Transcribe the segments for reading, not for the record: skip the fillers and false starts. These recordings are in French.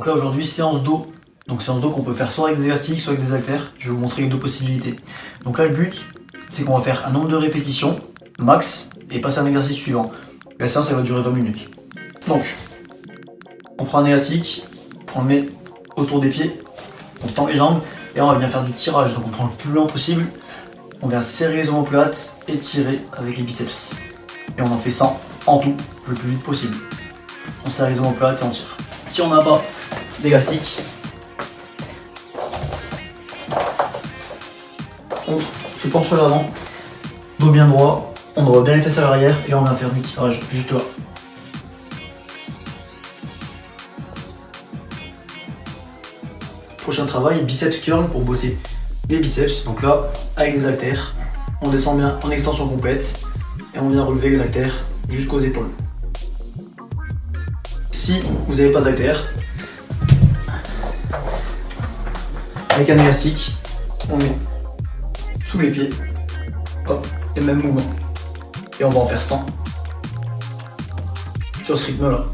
Donc là aujourd'hui séance dos. Donc séance dos qu'on peut faire soit avec des élastiques, soit avec des haltères. Je vais vous montrer les deux possibilités. Donc là le but c'est qu'on va faire un nombre de répétitions max et passer à un exercice suivant. La séance elle va durer 20 minutes. Donc on prend un élastique, on le met autour des pieds, on tend les jambes et on va bien faire du tirage. Donc on prend le plus long possible, on vient serrer les omoplates et tirer avec les biceps. Et on en fait 100 en tout, le plus vite possible. On serre les omoplates et on tire. Si on n'a pas d'élastique, on se penche sur l'avant, dos bien droit, on droit bien les fesses à l'arrière et là on va faire du tirage juste là. Prochain travail, biceps curl pour bosser les biceps. Donc là, avec les haltères, on descend bien en extension complète et on vient relever les haltères jusqu'aux épaules. Si vous n'avez pas d'haltères, avec un élastique, on met sous les pieds, hop, et même mouvement. Et on va en faire 100 sur ce rythme-là.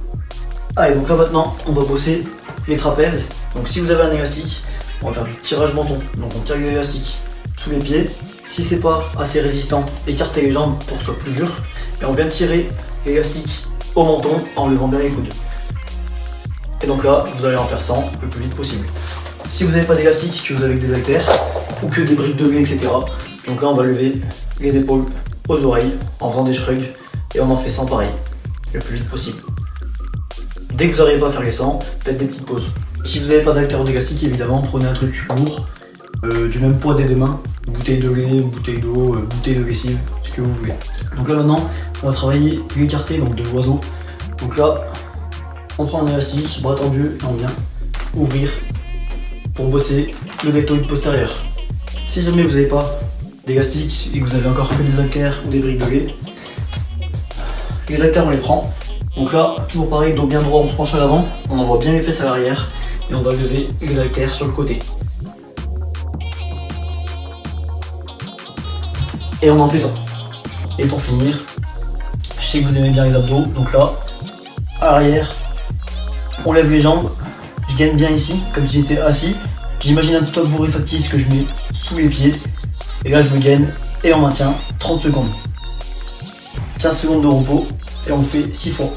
Allez, donc là maintenant, on va bosser les trapèzes. Donc si vous avez un élastique, on va faire du tirage menton. Donc on tire l'élastique sous les pieds. Si c'est pas assez résistant, écartez les jambes pour que ce soit plus dur. Et on vient tirer l'élastique au menton en levant bien les coudes. Et donc là, vous allez en faire 100 le plus vite possible. Si vous n'avez pas d'élastique, que vous avez des haltères ou que des briques de lait, etc. Donc là, on va lever les épaules aux oreilles en faisant des shrugs et on en fait 100 pareil, le plus vite possible. Dès que vous n'arrivez pas à faire les 100, faites des petites pauses. Si vous n'avez pas d'haltères ou d'élastique, évidemment, prenez un truc lourd, du même poids des deux mains, bouteille de lait, bouteille d'eau, bouteille de lessive, ce que vous voulez. Donc là maintenant, on va travailler l'écarté donc de l'oiseau. Donc là, on prend un élastique, bras tendu, et on vient ouvrir pour bosser le deltoïde postérieur. Si jamais vous n'avez pas d'élastique et que vous avez encore que des haltères ou des briques de lait, les haltères on les prend. Donc là, toujours pareil, dos bien droit, on se penche à l'avant, on envoie bien les fesses à l'arrière et on va lever les haltères sur le côté. Et on en fait 100. Et pour finir, je sais que vous aimez bien les abdos, donc là, à l'arrière, on lève les jambes, je gaine bien ici, comme si j'étais assis. J'imagine un top bourré factice que je mets sous les pieds, et là je me gaine et on maintient 30 secondes. 15 secondes de repos, et on le fait 6 fois.